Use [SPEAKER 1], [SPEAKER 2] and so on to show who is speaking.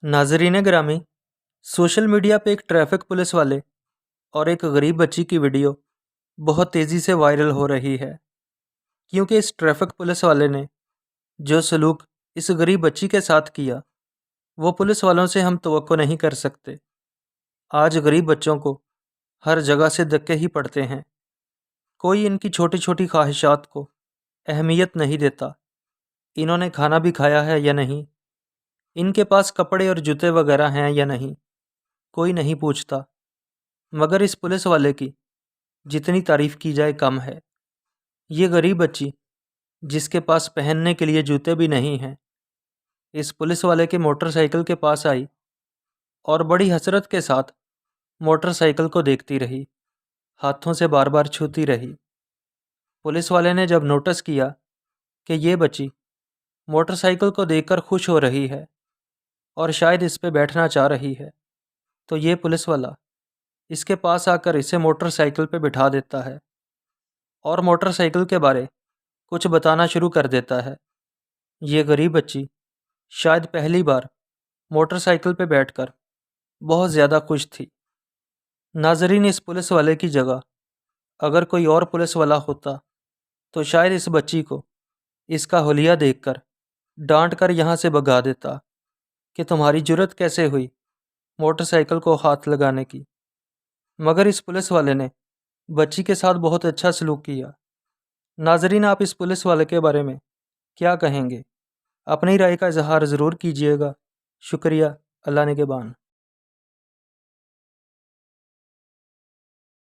[SPEAKER 1] नाजरीन ग्रामी, social media पे एक ट्रैफिक पुलिस वाले और एक गरीब बच्ची की वीडियो बहुत तेज़ी से वायरल हो रही है, क्योंकि इस ट्रैफिक पुलिस वाले ने जो सलूक इस गरीब बच्ची के साथ किया वो पुलिस वालों से हम तवक्को नहीं कर सकते। आज गरीब बच्चों को हर जगह से धक्के ही पड़ते हैं, कोई इनकी छोटी छोटी ख्वाहिशात को अहमियत नहीं देता। इन्होंने खाना भी खाया है या नहीं, इनके पास कपड़े और जूते वगैरह हैं या नहीं, कोई नहीं पूछता। मगर इस पुलिस वाले की जितनी तारीफ़ की जाए कम है। ये गरीब बच्ची जिसके पास पहनने के लिए जूते भी नहीं हैं, इस पुलिस वाले के मोटरसाइकिल के पास आई और बड़ी हसरत के साथ मोटरसाइकिल को देखती रही, हाथों से बार बार छूती रही। पुलिस वाले ने जब नोटिस किया कि ये बच्ची मोटरसाइकिल को देखकर खुश हो रही है और शायद इस पे बैठना चाह रही है, तो ये पुलिस वाला इसके पास आकर इसे मोटरसाइकिल पे बिठा देता है और मोटरसाइकिल के बारे कुछ बताना शुरू कर देता है। ये गरीब बच्ची शायद पहली बार मोटरसाइकिल पे बैठकर बहुत ज़्यादा खुश थी। नाजरीन, इस पुलिस वाले की जगह अगर कोई और पुलिस वाला होता तो शायद इस बच्ची को इसका हुलिया देखकर डांट कर यहाँ से भगा देता कि तुम्हारी जुर्रत कैसे हुई मोटरसाइकिल को हाथ लगाने की। मगर इस पुलिस वाले ने बच्ची के साथ बहुत अच्छा सलूक किया। नाजरीन, आप इस पुलिस वाले के बारे में क्या कहेंगे? अपनी राय का इजहार ज़रूर कीजिएगा। शुक्रिया। अल्लाह निगहबान।